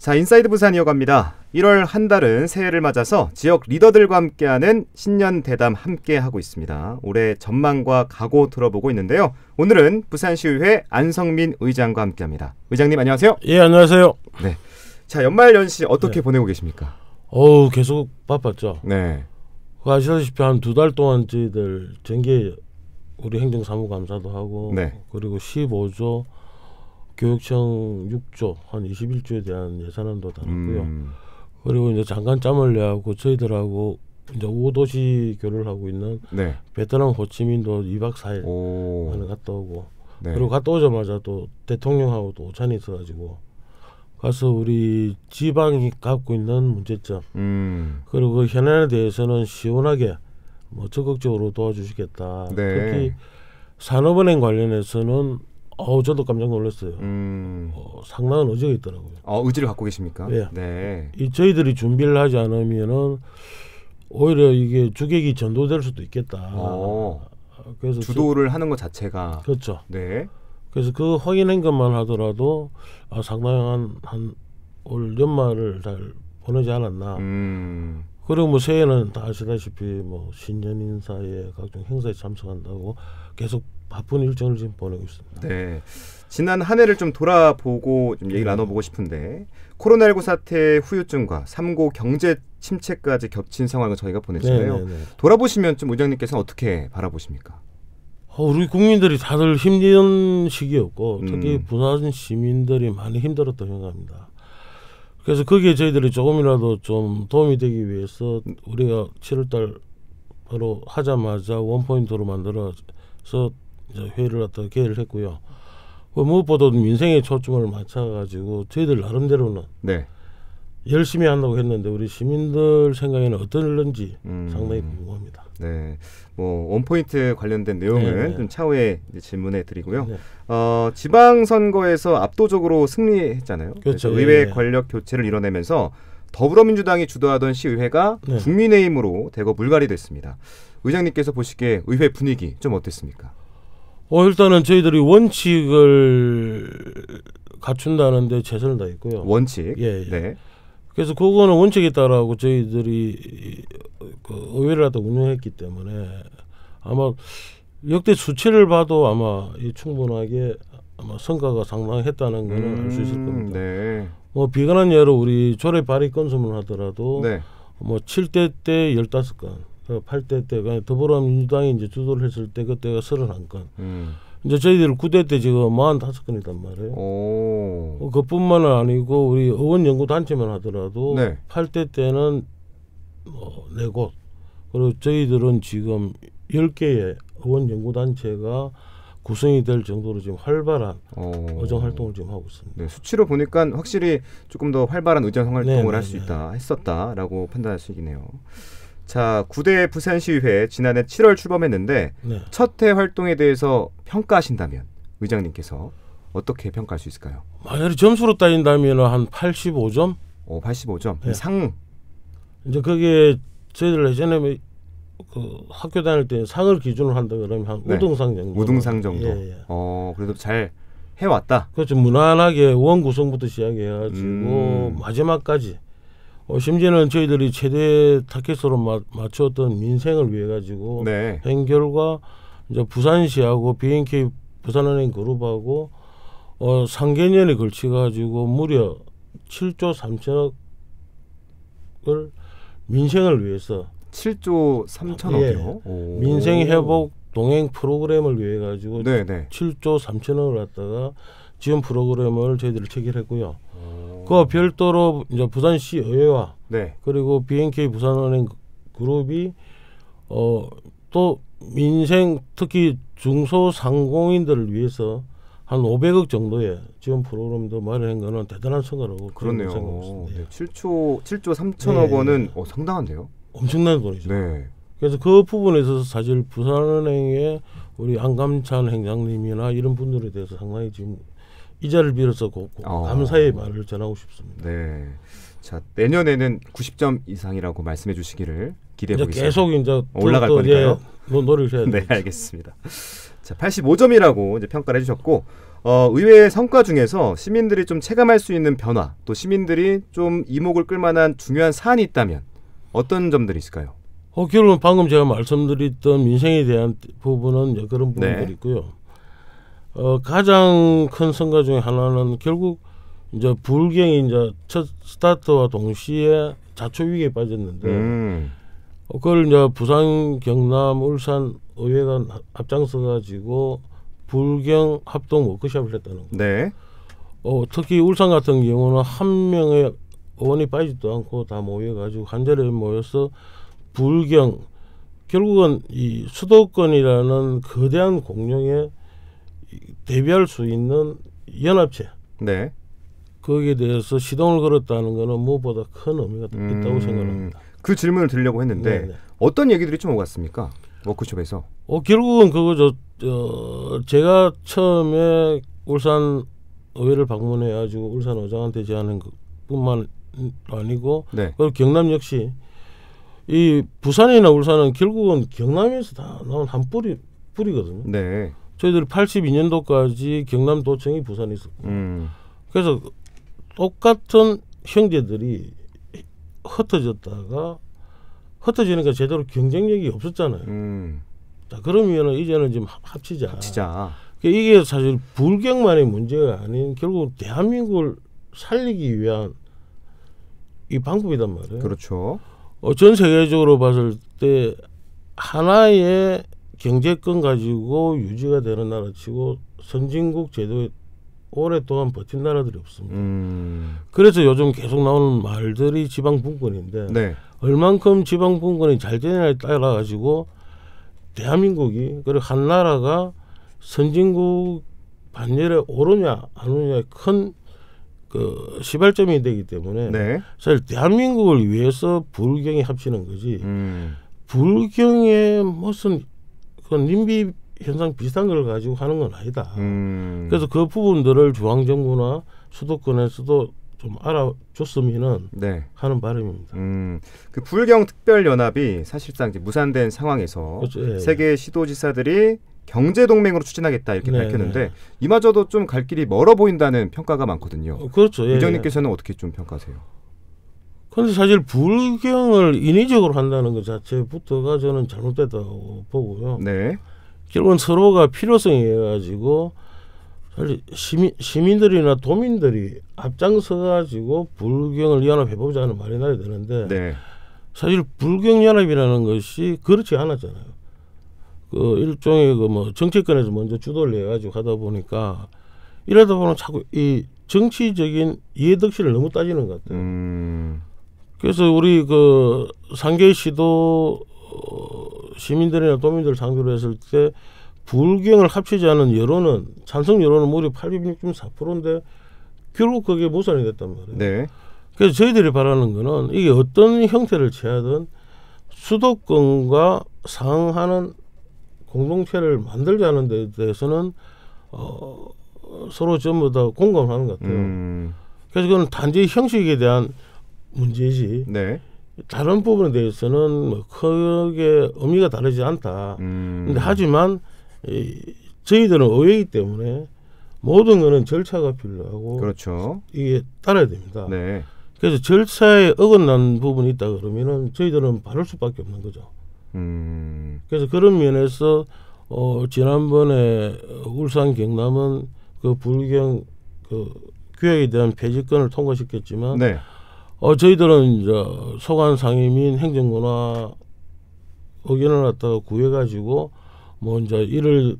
자, 인사이드 부산 이어갑니다. 1월 한 달은 새해를 맞아서 지역 리더들과 함께하는 신년 대담 함께하고 있습니다. 올해 전망과 각오 들어보고 있는데요. 오늘은 부산시의회 안성민 의장과 함께합니다. 의장님 안녕하세요. 예, 안녕하세요. 네. 자, 연말 연시 어떻게 보내고 계십니까? 계속 바빴죠. 네. 아시다시피 한 2달 동안 저희들 정계 우리 행정사무감사도 하고 네. 그리고 15조 교육청 6조 한 21조에 대한 예산안도 다뤘고요. 그리고 이제 잠깐 짬을 내하고 저희들하고 이제 5도시 교류를 하고 있는 네. 베트남 호치민도 2박 4일 만에 갔다 오고 네. 그리고 갔다 오자마자 또 대통령하고 또 오찬이 있어가지고 가서 우리 지방이 갖고 있는 문제점 그리고 그 현안에 대해서는 시원하게 뭐 적극적으로 도와주시겠다. 네. 특히 산업은행 관련해서는 저도 깜짝 놀랐어요. 상당한 의지가 있더라고요. 의지를 갖고 계십니까? 예. 네. 저희들이 준비를 하지 않으면은 오히려 이게 주객이 전도될 수도 있겠다. 그래서 주도를 하는 것 자체가 그렇죠. 네. 그래서 그 확인한 것만 하더라도 상당한 한 올 연말을 잘 보내지 않았나. 그리고 뭐 새해는 다 아시다시피 뭐 신년 인사에 각종 행사에 참석한다고 계속 바쁜 일정을 지금 보내고 있습니다. 네. 지난 한 해를 좀 돌아보고 좀 얘기를 나눠보고 싶은데 코로나19 사태의 후유증과 3고 경제 침체까지 겹친 상황을 저희가 보냈잖아요. 네네네. 돌아보시면 좀 의장님께서는 어떻게 바라보십니까? 우리 국민들이 다들 힘든 시기였고 특히 부산 시민들이 많이 힘들었다고 생각합니다. 그래서 거기에 저희들이 조금이라도 좀 도움이 되기 위해서 우리가 7월달 바로 하자마자 원포인트로 만들어서 이제 회의를 갖다가 개의를 했고요. 무엇보다도 민생에 초점을 맞춰가지고 저희들 나름대로는 네. 열심히 한다고 했는데 우리 시민들 생각에는 어떨는지 상당히 궁금합니다. 네, 뭐 원포인트 관련된 내용은 네. 좀 차후에 이제 질문해 드리고요. 네. 지방선거에서 압도적으로 승리했잖아요. 그렇죠. 의회 권력 교체를 이뤄내면서 더불어민주당이 주도하던 시의회가 네. 국민의힘으로 대거 물갈이 됐습니다. 의장님께서 보시기에 의회 분위기 좀 어땠습니까? 일단은 저희들이 원칙을 갖춘다는데 최선을 다했고요. 원칙. 예. 네. 그래서 그거는 원칙에 따라하고 저희들이 그 의회를 갖다 운영했기 때문에 아마 역대 수치를 봐도 아마 충분하게 아마 성과가 상당했다는 거는 알 수 있을 겁니다. 네. 뭐 비근한 예로 우리 조례 발의 건수만 하더라도 네. 뭐 7대 때 15건, 8대 때 더불어민주당이 이제 주도를 했을 때 그때가 31건. 이제 저희들 9대 때 지금 45건이단 말이에요. 그뿐만 아니고 우리 의원연구단체만 하더라도 네. 8대 때는 4곳 그리고 저희들은 지금 10개의 의원연구단체가 구성이 될 정도로 지금 활발한 의정 활동을 지금 하고 있습니다. 네, 수치로 보니까 확실히 조금 더 활발한 의정 활동을 할 수 네. 했었다라고 판단할 수 있네요. 자, 9대 부산시의회 지난해 7월 출범했는데 네. 첫 해 활동에 대해서 평가하신다면 의장님께서 어떻게 평가할 수 있을까요? 만약에 점수로 따진다면 한 85점? 85점. 네. 상. 이제 그게 저희들 예전에 그 학교 다닐 때 상을 기준으로 한다 그러면 한 네. 우등상 정도. 우등상 정도. 예. 그래도 잘 해왔다. 그렇죠. 무난하게 원 구성부터 시작해가지고 마지막까지. 심지어는 저희들이 최대 타켓으로 맞추었던 민생을 위해 가지고 네. 행결과 이제 부산시하고 BNK 부산은행 그룹하고 3개년에 걸쳐 가지고 무려 7조 3천억을 민생을 위해서 7조 3천억이요. 민생 회복 동행 프로그램을 위해 가지고 네네. 7조 3천억을 갖다가 지원 프로그램을 저희들이 체결했고요. 그 별도로 이제 부산시 의회와 네. 그리고 BNK 부산은행 그룹이 또 민생 특히 중소상공인들을 위해서 한 500억 정도의 지원 프로그램도 마련한 거는 대단한 성과라고 그렇네요. 생각합니다. 네. 7조 3천억 네. 원은 상당한데요. 엄청난 돈이죠. 네. 그래서 그 부분에 있어서 사실 부산은행의 우리 안감찬 행장님이나 이런 분들에 대해서 상당히 지금 이 자리를 빌어서 감사의 말을 전하고 싶습니다. 네. 자, 내년에는 90점 이상이라고 말씀해 주시기를 기대해 보겠습니다. 계속 이제 올라갈 거니까요. 노력을 해야 네, 알겠습니다. 자, 85점이라고 이제 평가를 해주셨고 의회의 성과 중에서 시민들이 좀 체감할 수 있는 변화, 또 시민들이 좀 이목을 끌만한 중요한 사안이 있다면 어떤 점들이 있을까요? 결국은 방금 제가 말씀드렸던 민생에 대한 부분은 이제 그런 부분들이 네. 있고요. 가장 큰 성과 중에 하나는 결국 이제 불경이 이제 첫 스타트와 동시에 자초 위기에 빠졌는데 그걸 이제 부산, 경남, 울산 의회가 앞장서 가지고 불경 합동 워크숍을 했다는 거예요. 네. 특히 울산 같은 경우는 한 명의 의원이 빠지지도 않고 다 모여가지고 한 자리에 모여서 불경, 결국은 이 수도권이라는 거대한 공룡에 대비할 수 있는 연합체, 네. 거기에 대해서 시동을 걸었다는 것은 무엇보다 큰 의미가 있다고 생각합니다. 그 질문을 드리려고 했는데 네네. 어떤 얘기들이 좀 오갔습니까? 워크숍에서. 결국은 그거죠. 제가 처음에 울산 의회를 방문해가지고 울산 의장한테 제안한 것뿐만 아니고, 네. 그리고 경남 역시 이 부산이나 울산은 결국은 경남에서 다 나온 한 뿌리거든요. 네. 저희들이 82년도까지 경남도청이 부산에 있었고, 그래서 똑같은 형제들이 흩어지니까 제대로 경쟁력이 없었잖아요. 자, 그러면 이제는 좀 합치자. 이게 사실 불경만의 문제가 아닌 결국 대한민국을 살리기 위한 이 방법이단 말이에요. 그렇죠. 전 세계적으로 봤을 때 하나의 경제권 가지고 유지가 되는 나라치고 선진국 제도에 오랫동안 버틴 나라들이 없습니다. 그래서 요즘 계속 나오는 말들이 지방분권인데, 네. 얼만큼 지방분권이 잘 되느냐에 따라 가지고 대한민국이, 그리고 한 나라가 선진국 반열에 오르냐 안 오르냐의 큰 그 시발점이 되기 때문에, 네. 사실 대한민국을 위해서 불경이 합치는 거지, 불경의 무슨 그 님비 현상 비슷한 걸 가지고 하는 건 아니다. 그래서 그 부분들을 중앙정부나 수도권에서도 좀 알아줬으면 네. 하는 바람입니다. 그 불경 특별연합이 사실상 이제 무산된 상황에서 그렇죠. 예. 세계 시도지사들이 경제동맹으로 추진하겠다 이렇게 네, 밝혔는데 네. 이마저도 좀 갈 길이 멀어 보인다는 평가가 많거든요. 그렇죠. 예. 의장님께서는 어떻게 좀 평가하세요? 그런데 사실 불경을 인위적으로 한다는 것 자체부터가 저는 잘못됐다고 보고요. 네. 결국은 서로가 필요성이 해가지고 사실 시민들이나 도민들이 앞장서 가지고 불경을 연합해보자는 말이 나야 되는데, 네. 사실 불경연합이라는 것이 그렇지 않았잖아요. 그 일종의 그 뭐 정치권에서 먼저 주도를 해가지고 하다 보니까 이러다 보면 자꾸 이 정치적인 이해득실을 너무 따지는 것 같아요. 그래서 우리 그 상계시도 시민들이나 도민들 상대로 했을 때 불경을 합치자는 여론은, 찬성 여론은 무려 86.4%인데 결국 그게 무산이 됐단 말이에요. 네. 그래서 저희들이 바라는 거는 이게 어떤 형태를 취하든 수도권과 상응하는 공동체를 만들자는 데 대해서는 서로 전부 다 공감하는 것 같아요. 그래서 그건 단지 형식에 대한 문제지, 네. 다른 부분에 대해서는 뭐 크게 의미가 다르지 않다. 근데 하지만 저희들은 의회이기 때문에 모든 거는 절차가 필요하고, 그렇죠. 이게 따라야 됩니다. 네. 그래서 절차에 어긋난 부분이 있다 그러면은 저희들은 바를 수밖에 없는 거죠. 그래서 그런 면에서 지난번에 울산 경남은 그 불경 그 규약에 대한 폐지권을 통과시켰지만, 네. 저희들은 이제 소관 상임인 행정문화 의견을 갖다가 구해가지고 뭐 이제 이를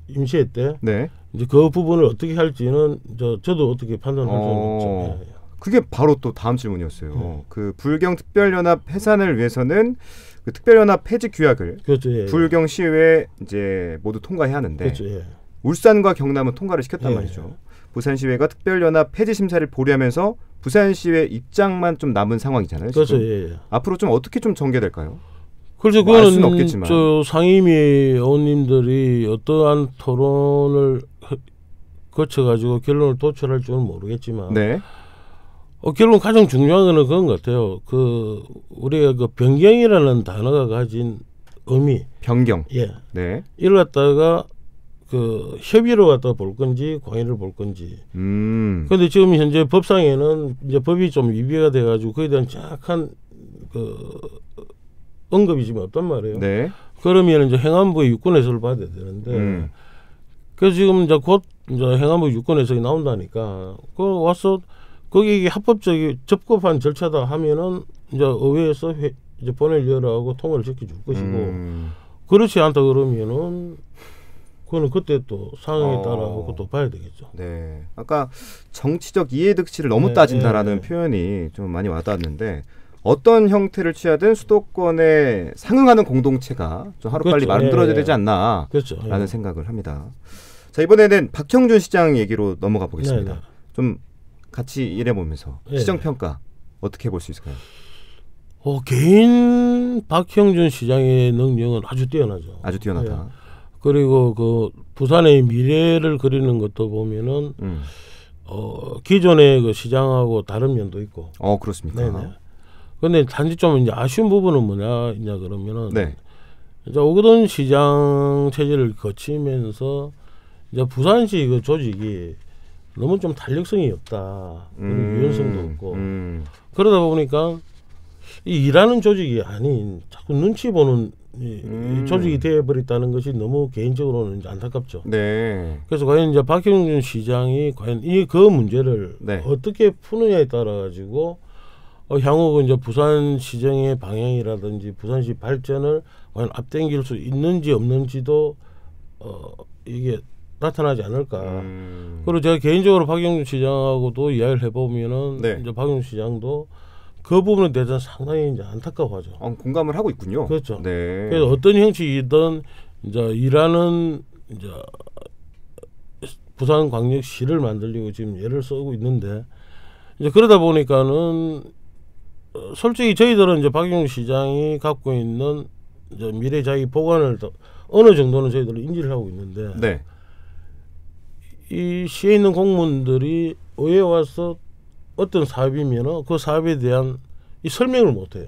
임시했대. 네. 이제 그 부분을 어떻게 할지는 저도 어떻게 판단할 수는 없죠. 예. 그게 바로 또 다음 질문이었어요. 그 불경 특별연합 해산을 위해서는 그 특별연합 폐지 규약을, 그렇죠. 예. 불경 시의회 이제 모두 통과해야 하는데, 그렇죠. 예. 울산과 경남은 통과를 시켰단 예. 말이죠. 부산시의회가 특별연합 폐지 심사를 보류하면서 부산시의회 입장만 좀 남은 상황이잖아요. 그렇죠. 지금. 예. 앞으로 좀 어떻게 좀 전개될까요? 그래서 뭐 알 수는 그거는 없겠지만. 저 상임위 의원님들이 어떠한 토론을 거쳐가지고 결론을 도출할 줄은 모르겠지만, 네. 결론 가장 중요한 거는 그런 것 같아요. 그 우리가 그 변경이라는 단어가 가진 의미, 변경. 예, 네. 이걸 갖다가 그 협의를 갖다 볼 건지 광해를 볼 건지. 그런데 지금 현재 법상에는 이제 법이 좀 위배가 돼가지고 그에 대한 정확한 그 언급이 지금 없단 말이에요. 네. 그러면 이제 행안부의 유권 해석을 받아야 되는데, 그래서 지금 이제 곧 이제 행안부 유권 해석이 나온다니까, 그 와서 거기 합법적인 적법한 절차다 하면은 이제 의회에서 이제 보내려고 하고 통과를 시켜줄 것이고, 그렇지 않다 그러면은 그거는 그때 또 상황에 따라 그것도 봐야 되겠죠. 네. 아까 정치적 이해득실을 너무 따진다라는 표현이 좀 많이 와닿았는데, 어떤 형태를 취하든 수도권에 상응하는 공동체가 좀 하루빨리 만들어져야 되지 않나 라는 생각을 합니다. 자, 이번에는 박형준 시장 얘기로 넘어가 보겠습니다. 좀 같이 일해보면서 시정평가 어떻게 볼 수 있을까요? 개인 박형준 시장의 능력은 아주 뛰어나죠. 아주 뛰어나다. 그리고 그 부산의 미래를 그리는 것도 보면은 기존의 그 시장하고 다른 면도 있고. 그렇습니까? 네네. 근데 단지 좀 이제 아쉬운 부분은 뭐냐 그러면은 이제 오거돈 시장 체제를 거치면서 이제 부산시 그 조직이 너무 좀 탄력성이 없다. 그리고 유연성도 없고 그러다 보니까 이 일하는 조직이 아닌 자꾸 눈치 보는 이 조직이 되어버렸다는 것이 너무 개인적으로는 이제 안타깝죠. 네. 그래서 과연 이제 박형준 시장이 과연 그 문제를 어떻게 푸느냐에 따라 가지고 향후 이제 부산 시정의 방향이라든지 부산시 발전을 과연 앞당길 수 있는지 없는지도 이게 나타나지 않을까. 그리고 제가 개인적으로 박영준 시장하고도 이야기를 해보면은 이제 박영준 시장도 그 부분에 대해서 상당히 이제 안타까워하죠. 공감을 하고 있군요. 그렇죠. 네. 그래서 어떤 형식이든 이제 일하는 이제 부산광역시를 만들려고 지금 애를 쓰고 있는데 이제 그러다 보니까는 솔직히 저희들은 이제 박용준 시장이 갖고 있는 이제 미래 자기 보관을 어느 정도는 저희들은 인지를 하고 있는데 이 시에 있는 공무원들이 의회에 와서 어떤 사업이면은 그 사업에 대한 이 설명을 못 해요.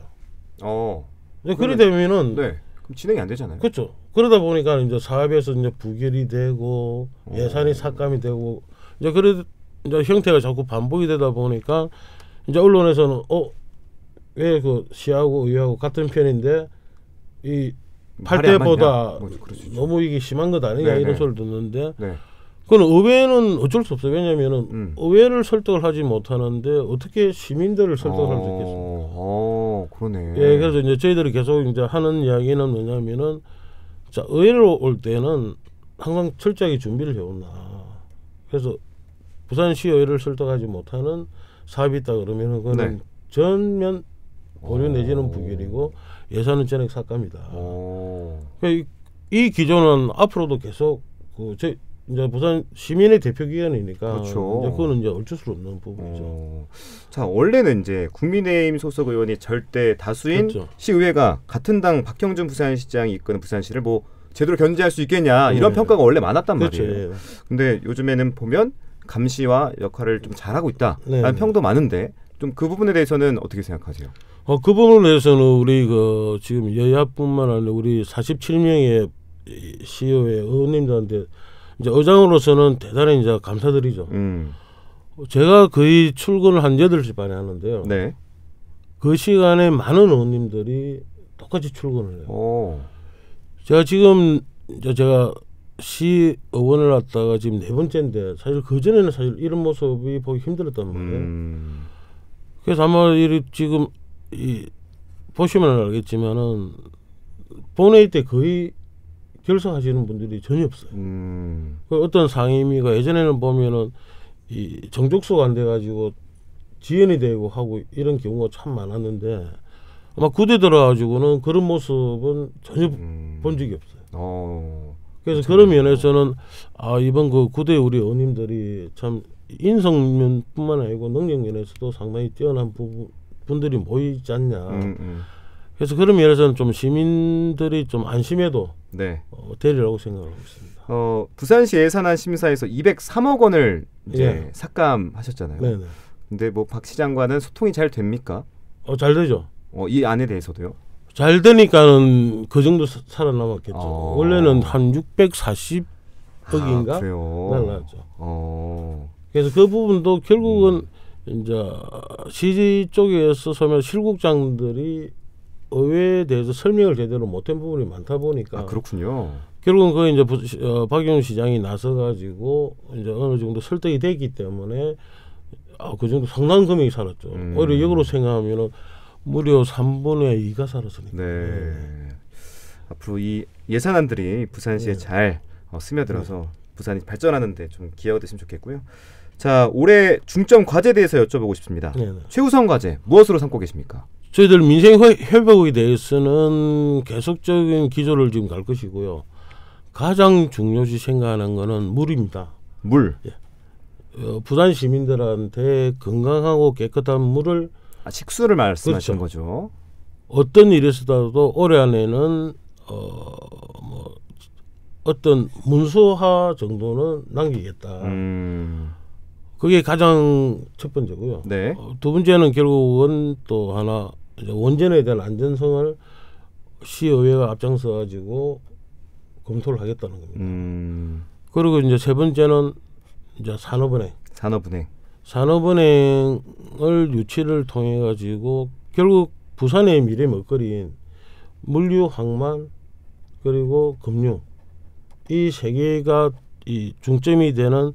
그러게 되면은 그럼 진행이 안 되잖아요. 그렇죠. 그러다 보니까 이제 사업에서 이제 부결이 되고 예산이 삭감이 되고 이제 이제 형태가 자꾸 반복이 되다 보니까 이제 언론에서는 왜 그 시하고 의회하고 같은 편인데 이 8대보다 너무 이게 심한 것 아니냐 이런 소리를 듣는데 그건 의회는 어쩔 수 없어요. 왜냐하면은 의회를 설득을 하지 못하는데 어떻게 시민들을 설득할 수 있겠습니까? 그러네. 그래서 이제 저희들이 계속 이제 하는 이야기는 뭐냐면은 자, 의회를 올 때는 항상 철저하게 준비를 해온다. 그래서 부산시의회를 설득하지 못하는 사업이 있다 그러면은 그거는 전면 보류 내지는 부결이고 예산은 전액 삭감이다. 이 기조는 앞으로도 계속 이제 부산 시민의 대표기관이니까 이제 그거는 이제 어쩔 수 없는 부분이죠. 자, 원래는 이제 국민의힘 소속 의원이 절대 다수인 시의회가 같은 당 박형준 부산시장이 이끄는 부산시를 뭐 제대로 견제할 수 있겠냐 이런 평가가 원래 많았단 말이에요. 근데 요즘에는 보면 감시와 역할을 좀 잘하고 있다라는 평도 많은데 좀 그 부분에 대해서는 어떻게 생각하세요? 그 부분에 대해서는 우리 지금 여야뿐만 아니라 우리 47명의 시의회 의원님들한테 이제 의장으로서는 대단히 이제 감사드리죠. 제가 거의 출근을 한 8시 반에 하는데요. 그 시간에 많은 의원님들이 똑같이 출근을 해요. 제가 지금 제가 시 의원을 왔다가 지금 4번째인데 사실 그 전에는 사실 이런 모습이 보기 힘들었단 말이에요. 그래서 아마 지금 보시면 알겠지만은 본회의 때 거의 결석하시는 분들이 전혀 없어요. 어떤 상임위가 예전에는 보면은 이 정족수가 안 돼가지고 지연이 되고 하고 이런 경우가 참 많았는데 아마 구대 들어가지고는 그런 모습은 전혀 본 적이 없어요. 그래서 그런 면에서는 이번 그 구대 우리 의원님들이 참 인성면뿐만 아니고 능력 면에서도 상당히 뛰어난 분들이 모이지 않냐. 그래서 그런 면에서는 좀 시민들이 좀 안심해도 되리라고 생각하고 있습니다. 부산시 예산안 심사에서 203억 원을 이제 삭감하셨잖아요. 근데 뭐 박 시장과는 소통이 잘 됩니까? 잘 되죠. 이 안에 대해서도요? 잘 되니까는 그 정도 살아남았겠죠. 원래는 한 640 억인가 그래요? 날라왔죠. 그래서 그 부분도 결국은 이제 시 쪽에서 소면 실국장들이 의회에 대해서 설명을 제대로 못한 부분이 많다 보니까 그렇군요. 결국은 그 이제 박용훈 시장이 나서 가지고 이제 어느 정도 설득이 됐기 때문에 그 정도 상당한 금액이 살았죠. 오히려 역으로 생각하면은 무려 3분의 2가 살았으니까. 네. 앞으로 이 예산안들이 부산시에 잘 스며들어서 부산이 발전하는데 좀 기여가 됐으면 좋겠고요. 자, 올해 중점 과제에 대해서 여쭤보고 싶습니다. 최우선 과제 무엇으로 삼고 계십니까? 저희들 민생 회복에 대해서는 계속적인 기조를 지금 갈 것이고요. 가장 중요시 생각하는 거는 물입니다. 물. 부산 시민들한테 건강하고 깨끗한 물을 식수를 말씀하신 그렇죠. 거죠. 어떤 일이 있어도 올해 안에는 어떤 문서화 정도는 남기겠다. 그게 가장 첫 번째고요. 네. 두 번째는 결국은 또 하나 이제 원전에 대한 안전성을 시의회가 앞장서 가지고 검토를 하겠다는 겁니다. 그리고 이제 세 번째는 이제 산업은행. 산업은행을 유치를 통해 가지고 결국 부산의 미래 먹거리인 물류, 항만 그리고 금융 이 세 개가 이 중점이 되는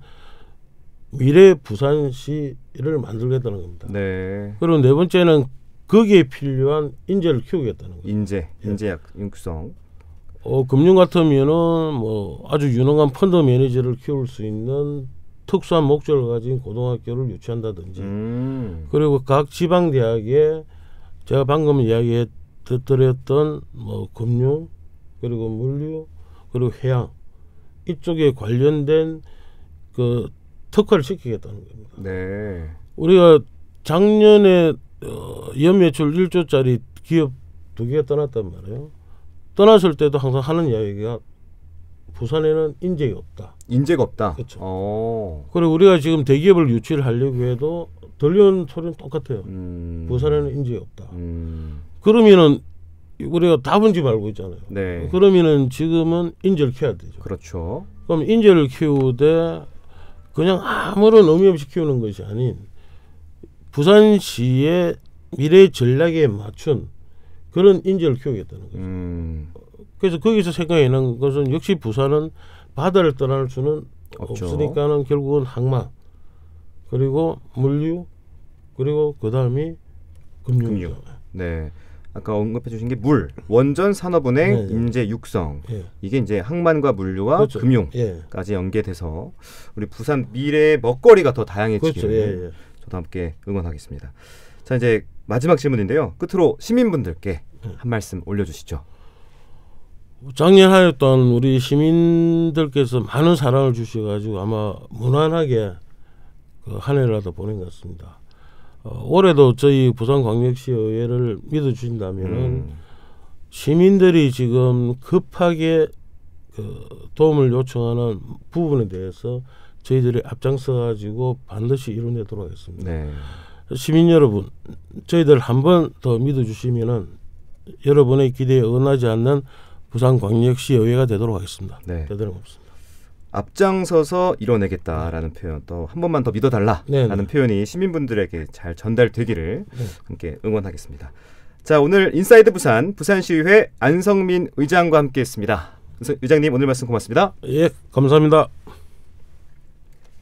미래 부산시를 만들겠다는 겁니다. 네. 그리고 네 번째는 거기에 필요한 인재를 키우겠다는 거죠. 인재 육성. 금융 같으면은 아주 유능한 펀드 매니저를 키울 수 있는 특수한 목적을 가진 고등학교를 유치한다든지 그리고 각 지방 대학에 제가 방금 이야기해드렸던 금융 그리고 물류 그리고 해양 이쪽에 관련된 그 특화를 시키겠다는 겁니다. 네. 우리가 작년에 연매출 1조짜리 기업 2개가 떠났단 말이에요. 떠났을 때도 항상 하는 이야기가 부산에는 인재가 없다. 그렇죠. 그리고 우리가 지금 대기업을 유치를 하려고 해도 들려온 소리는 똑같아요. 부산에는 인재가 없다. 그러면은 우리가 답은지 말고 있잖아요. 네. 그러면은 지금은 인재를 키워야 되죠. 그렇죠. 그럼 인재를 키우되 그냥 아무런 의미 없이 키우는 것이 아닌 부산시의 미래 전략에 맞춘 그런 인재를 키우겠다는 거죠. 그래서 거기서 생각해낸 것은 역시 부산은 바다를 떠날 수는 없으니까는 결국은 항만 그리고 물류 그리고 그 다음이 금융. 네. 아까 언급해 주신 게 물, 원전, 산업은행, 네. 인재 육성. 이게 이제 항만과 물류와 그렇죠. 금융까지 연계돼서 우리 부산 미래의 먹거리가 더 다양해지기를 저도 함께 응원하겠습니다. 자, 이제 마지막 질문인데요. 끝으로 시민분들께 한 말씀 올려주시죠. 작년 하였던 우리 시민들께서 많은 사랑을 주셔가지고 아마 무난하게 한 해라도 보낸 것 같습니다. 올해도 저희 부산광역시 의회를 믿어주신다면은 시민들이 지금 급하게 도움을 요청하는 부분에 대해서 저희들이 앞장서가지고 반드시 이뤄내도록 하겠습니다. 네. 시민 여러분, 저희들 한 번 더 믿어주시면은 여러분의 기대에 어긋나지 않는 부산광역시 의회가 되도록 하겠습니다. 네. 대단히 고맙습니다. 앞장서서 이뤄내겠다라는 표현, 또 한 번만 더 믿어달라라는 표현이 시민분들에게 잘 전달되기를 함께 응원하겠습니다. 자, 오늘 인사이드 부산시의회 안성민 의장과 함께했습니다. 의장님 오늘 말씀 고맙습니다. 예, 감사합니다.